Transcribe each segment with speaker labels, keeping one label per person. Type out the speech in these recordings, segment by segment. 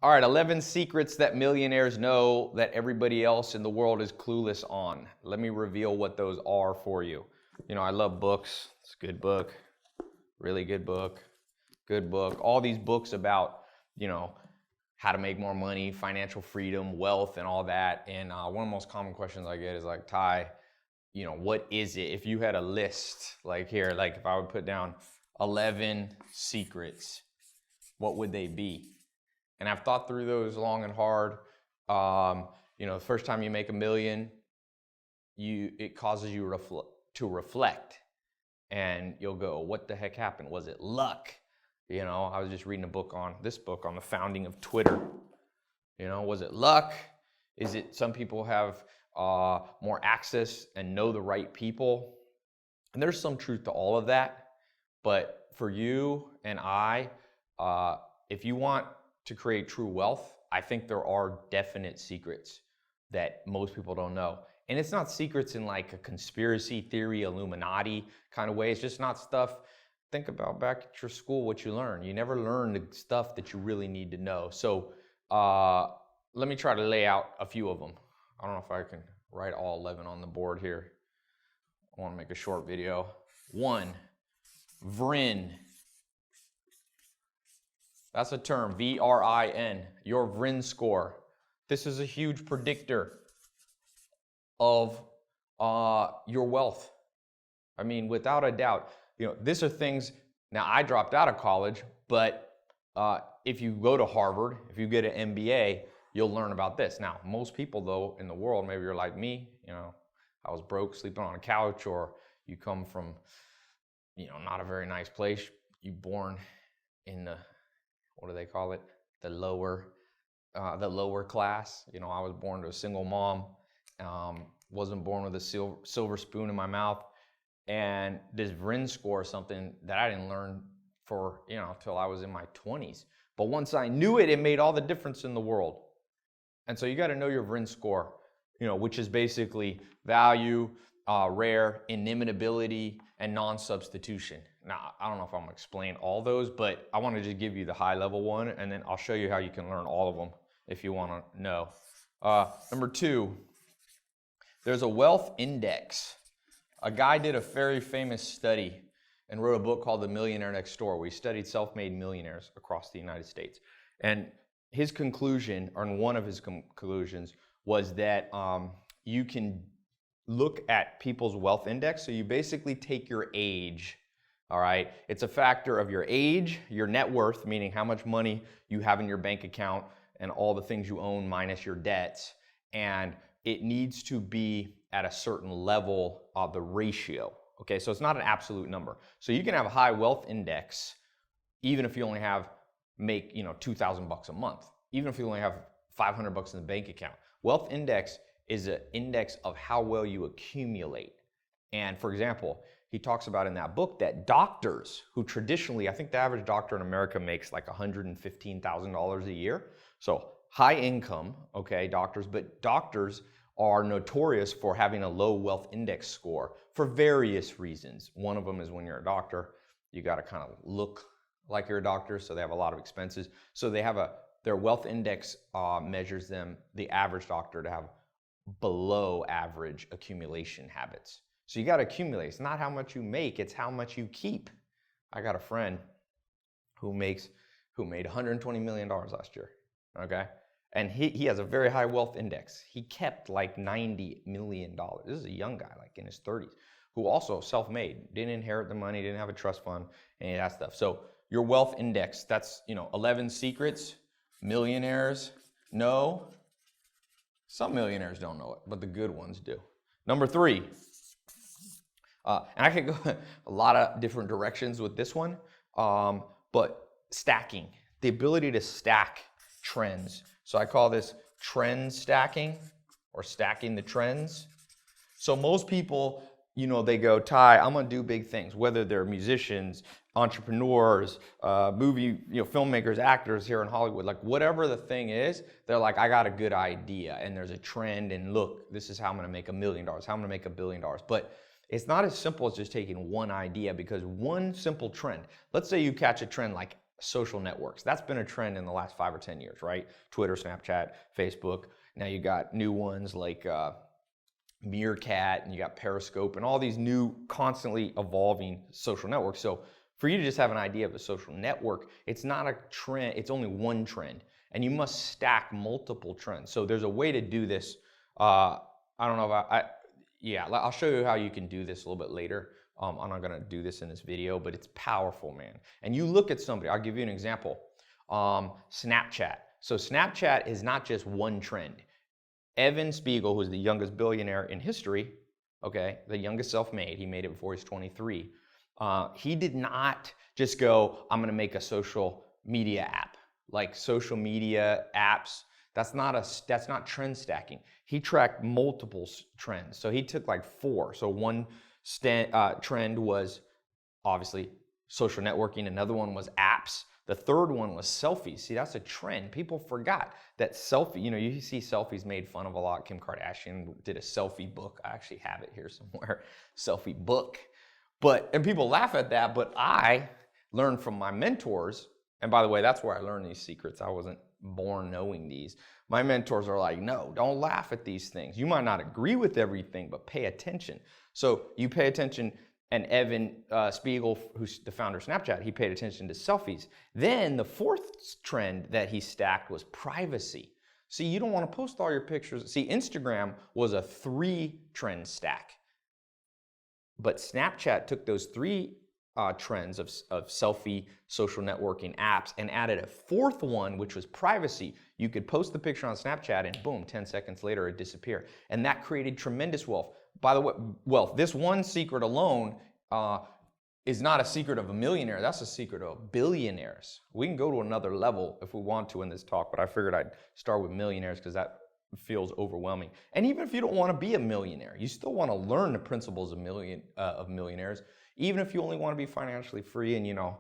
Speaker 1: All right, 11 secrets that millionaires know that everybody else in the world is clueless on. Let me reveal what those are for you. You know, I love books. It's a good book, really good book, good book. All these books about, you know, how to make more money, financial freedom, wealth, and all that. And one of the most common questions I get is like, Ty, you know, what is it? If you had a list, like here, like if I would put down 11 secrets, what would they be? And I've thought through those long and hard. You know, the first time you make $1 million, it causes you to reflect, and you'll go, "What the heck happened? Was it luck?" You know, I was just reading this book on the founding of Twitter. You know, was it luck? Is it some people have more access and know the right people? And there's some truth to all of that. But for you and I, if you want to create true wealth, I think there are definite secrets that most people don't know. And it's not secrets in like a conspiracy theory, Illuminati kind of way. It's just not stuff. Think about back at your school, what you learned. You never learn the stuff that you really need to know. So let me try to lay out a few of them. I don't know if I can write all 11 on the board here. I want to make a short video. 1, VRIN. That's a term, VRIN, your VRIN score. This is a huge predictor of your wealth. I mean, without a doubt, you know, these are things, now I dropped out of college, but if you go to Harvard, if you get an MBA, you'll learn about this. Now, most people though in the world, maybe you're like me, you know, I was broke, sleeping on a couch, or you come from, you know, not a very nice place. You're born in the, what do they call it? The lower class. You know, I was born to a single mom. Wasn't born with a silver spoon in my mouth. And this VRIN score is something that I didn't learn for, you know, till I was in my 20s. But once I knew it, it made all the difference in the world. And so you got to know your VRIN score, you know, which is basically value, rare, inimitability, and non-substitution. Now, I don't know if I'm going to explain all those, but I want to just give you the high level one, and then I'll show you how you can learn all of them if you want to know. Number 2, there's a wealth index. A guy did a very famous study and wrote a book called The Millionaire Next Door, where he studied self-made millionaires across the United States. And his conclusion, or one of his conclusions, was that you can look at people's wealth index. So you basically take your age, all right? It's a factor of your age, your net worth, meaning how much money you have in your bank account and all the things you own minus your debts. And it needs to be at a certain level of the ratio. Okay, so it's not an absolute number. So you can have a high wealth index even if you only make, you know, $2,000 a month, even if you only have $500 in the bank account. Wealth index is an index of how well you accumulate. And for example, he talks about in that book that doctors who traditionally, I think the average doctor in America makes like $115,000 a year. So high income, okay, doctors, but doctors are notorious for having a low wealth index score for various reasons. One of them is when you're a doctor, you got to kind of look like you're a doctor, so they have a lot of expenses. So they have their wealth index measures them, the average doctor, to have below average accumulation habits. So you got to accumulate. It's not how much you make, it's how much you keep. I got a friend who made $120 million last year, okay? And he has a very high wealth index. He kept like $90 million. This is a young guy, like in his 30s, who also self-made, didn't inherit the money, didn't have a trust fund, any of that stuff. So your wealth index, that's, you know, 11 secrets millionaires know. Some millionaires don't know it, but the good ones do. Number 3, and I could go a lot of different directions with this one, but stacking, the ability to stack trends. So I call this trend stacking, or stacking the trends. So most people, you know, they go, Ty, I'm gonna do big things, whether they're musicians, entrepreneurs, movie, you know, filmmakers, actors here in Hollywood, like whatever the thing is, they're like, I got a good idea, and there's a trend, and look, this is how I'm gonna make $1 million, how I'm gonna make $1 billion. But it's not as simple as just taking one idea, because one simple trend, let's say you catch a trend like social networks. That's been a trend in the last 5 or 10 years, right? Twitter, Snapchat, Facebook. Now you got new ones like Meerkat, and you got Periscope, and all these new constantly evolving social networks. So for you to just have an idea of a social network, it's not a trend, it's only one trend, and you must stack multiple trends. So there's a way to do this. I don't know if yeah, I'll show you how you can do this a little bit later. I'm not gonna do this in this video, but it's powerful, man. And you look at somebody, I'll give you an example. Snapchat. So Snapchat is not just one trend. Evan Spiegel, who's the youngest billionaire in history, okay, the youngest self-made, he made it before he's 23. He did not just go, I'm gonna make a social media app. Like social media apps, that's not trend stacking. He tracked multiple trends. So he took like 4. So one trend was obviously social networking. Another one was apps. The third one was selfies. See, that's a trend. People forgot that selfie, you see selfies made fun of a lot. Kim Kardashian did a selfie book. I actually have it here somewhere, selfie book. And people laugh at that, but I learned from my mentors, and by the way, that's where I learned these secrets. I wasn't born knowing these. My mentors are like, no, don't laugh at these things. You might not agree with everything, but pay attention. So you pay attention. And Evan Spiegel, who's the founder of Snapchat, he paid attention to selfies. Then the 4th trend that he stacked was privacy. See, you don't want to post all your pictures. See, Instagram was a 3-trend stack. But Snapchat took those 3 trends of selfie, social networking apps and added a 4th one, which was privacy. You could post the picture on Snapchat and boom, 10 seconds later it disappeared. And that created tremendous wealth. By the way, wealth, this one secret alone is not a secret of a millionaire. That's a secret of billionaires. We can go to another level if we want to in this talk, but I figured I'd start with millionaires because that feels overwhelming. And even if you don't want to be a millionaire, you still want to learn the principles of millionaires. Even if you only want to be financially free and,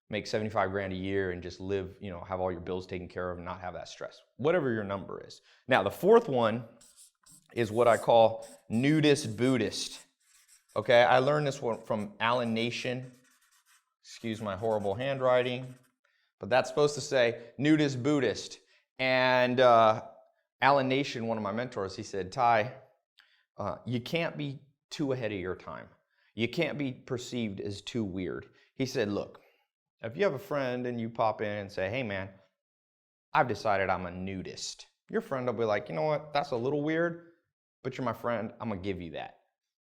Speaker 1: make 75 grand a year and just live, have all your bills taken care of and not have that stress, whatever your number is. Now, the 4th one is what I call nudist Buddhist. Okay, I learned this one from Alan Nation. Excuse my horrible handwriting, but that's supposed to say nudist Buddhist. And Alan Nation, one of my mentors, he said, Ty, you can't be too ahead of your time. You can't be perceived as too weird. He said, look, if you have a friend and you pop in and say, hey man, I've decided I'm a nudist. Your friend will be like, you know what, that's a little weird, but you're my friend, I'm gonna give you that.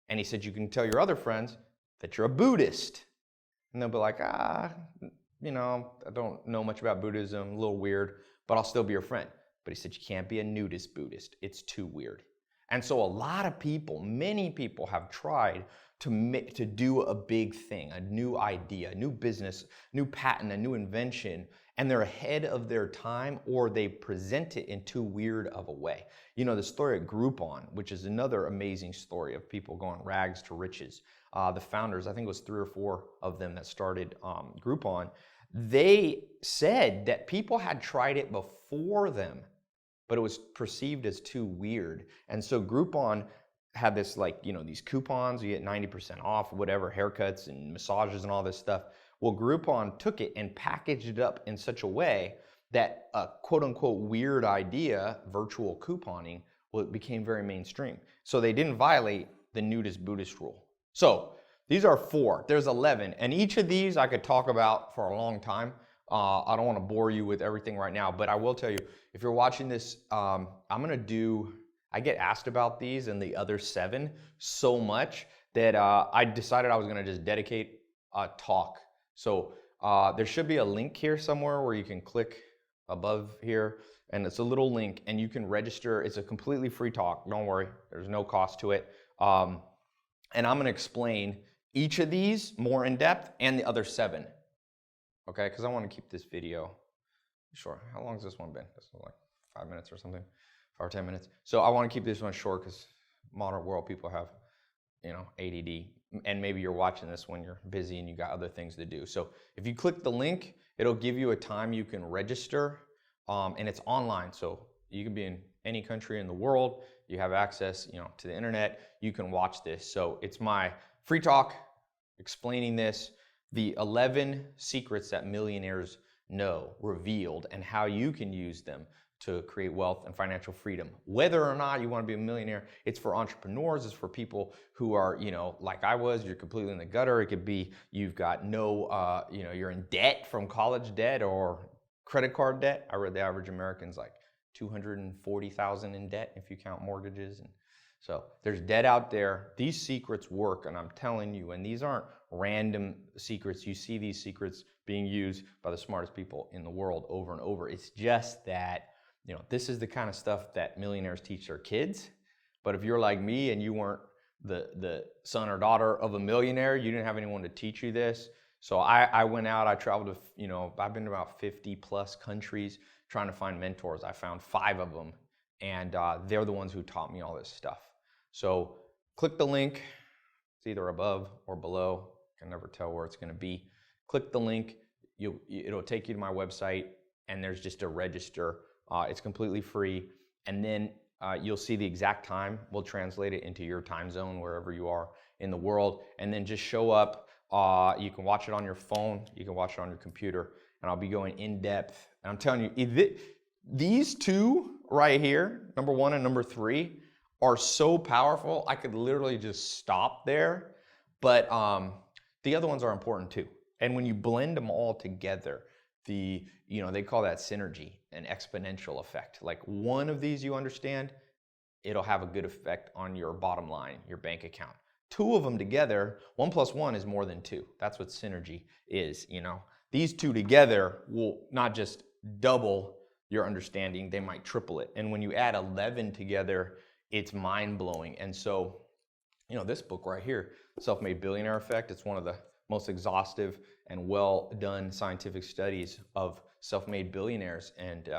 Speaker 1: And he said, you can tell your other friends that you're a Buddhist. And they'll be like, I don't know much about Buddhism, a little weird, but I'll still be your friend. But he said, you can't be a nudist Buddhist. It's too weird. And so a lot of people, many people have tried to do a big thing, a new idea, a new business, new patent, a new invention, and they're ahead of their time or they present it in too weird of a way. The story of Groupon, which is another amazing story of people going rags to riches. The founders, I think it was 3 or 4 of them that started Groupon, they said that people had tried it before them, but it was perceived as too weird. And so Groupon had this these coupons, you get 90% off, whatever, haircuts and massages and all this stuff. Well, Groupon took it and packaged it up in such a way that a quote unquote weird idea, virtual couponing, it became very mainstream. So they didn't violate the nudist Buddhist rule. So these are 4, there's 11. And each of these I could talk about for a long time. I don't want to bore you with everything right now, but I will tell you, if you're watching this, I get asked about these and the other 7 so much that I decided I was going to just dedicate a talk. So there should be a link here somewhere where you can click above here, and it's a little link and you can register. It's a completely free talk. Don't worry, there's no cost to it. And I'm going to explain each of these more in depth and the other 7. Okay, because I want to keep this video short. How long has this one been? This is like 5 minutes or something. 5 or 10 minutes. So I want to keep this one short because modern world people have, ADD, and maybe you're watching this when you're busy and you got other things to do. So if you click the link, it'll give you a time you can register, and it's online. So you can be in any country in the world. You have access, to the internet. You can watch this. So it's my free talk explaining this, the 11 secrets that millionaires know revealed, and how you can use them to create wealth and financial freedom. Whether or not you want to be a millionaire, it's for entrepreneurs, it's for people who are, like I was, you're completely in the gutter. It could be you've got no, you're in debt from college debt or credit card debt. I read the average American's like 240,000 in debt if you count mortgages. And so there's debt out there. These secrets work, and I'm telling you, and these aren't random secrets. You see these secrets being used by the smartest people in the world over and over. It's just that, this is the kind of stuff that millionaires teach their kids. But if you're like me and you weren't the son or daughter of a millionaire, you didn't have anyone to teach you this. So I went out, I traveled to, I've been to about 50 plus countries trying to find mentors. I found 5 of them, and they're the ones who taught me all this stuff. So click the link. It's either above or below. I can never tell where it's going to be. Click the link. It'll take you to my website, and there's just a register. It's completely free. And then you'll see the exact time. We'll translate it into your time zone, wherever you are in the world. And then just show up. You can watch it on your phone. You can watch it on your computer. And I'll be going in depth. And I'm telling you, these 2 right here, number 1 and number 3, are so powerful. I could literally just stop there. But the other ones are important too. And when you blend them all together, they call that synergy, an exponential effect. Like one of these you understand, it'll have a good effect on your bottom line, your bank account. 2 of them together, 1 + 1 is more than 2. That's what synergy is, These 2 together will not just double your understanding, they might triple it. And when you add 11 together, it's mind-blowing. And so, this book right here, Self-Made Billionaire Effect, it's one of the most exhaustive and well-done scientific studies of self-made billionaires, and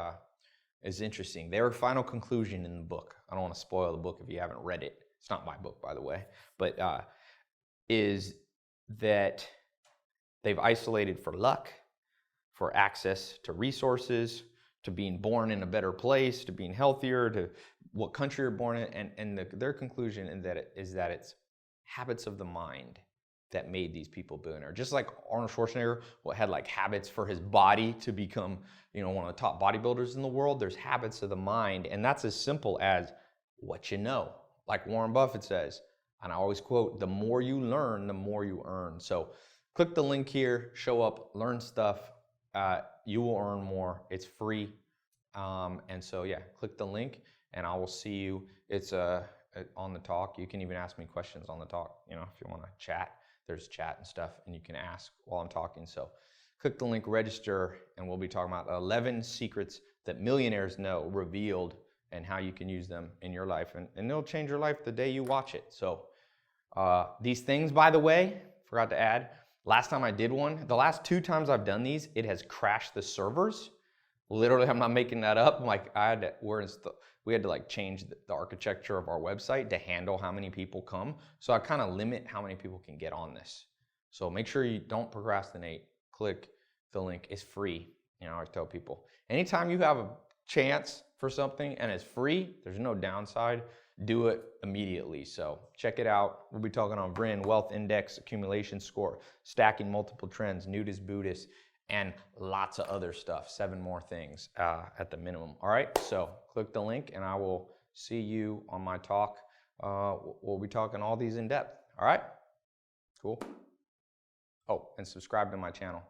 Speaker 1: it's interesting. Their final conclusion in the book, I don't want to spoil the book if you haven't read it. It's not my book, by the way, but is that they've isolated for luck, for access to resources, to being born in a better place, to being healthier, to what country you're born in, and their conclusion is that it's habits of the mind that made these people billionaire. Just like Arnold Schwarzenegger had like habits for his body to become, one of the top bodybuilders in the world, there's habits of the mind, and that's as simple as what you know. Like Warren Buffett says, and I always quote, the more you learn, the more you earn. So click the link here, show up, learn stuff. You will earn more. It's free. And so, yeah, click the link, and I will see you. It's on the talk. You can even ask me questions on the talk, if you want to chat. There's chat and stuff, and you can ask while I'm talking. So click the link, register, and we'll be talking about 11 secrets that millionaires know revealed and how you can use them in your life. And it'll change your life the day you watch it. So these things, by the way, forgot to add, last time I did one, the last 2 times I've done these, it has crashed the servers. Literally, I'm not making that up. We had to like change the architecture of our website to handle how many people come. So I kind of limit how many people can get on this. So make sure you don't procrastinate. Click the link. It's free. I always tell people, anytime you have a chance for something and it's free, there's no downside, do it immediately. So check it out. We'll be talking on VRIN, Wealth Index, Accumulation Score, Stacking Multiple Trends, Nudist Buddhist, and lots of other stuff, 7 more things at the minimum. All right, so click the link, and I will see you on my talk. We'll be talking all these in depth. All right, cool. Oh, and subscribe to my channel.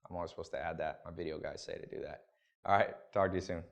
Speaker 1: I'm always supposed to add that. My video guys say to do that. All right, talk to you soon.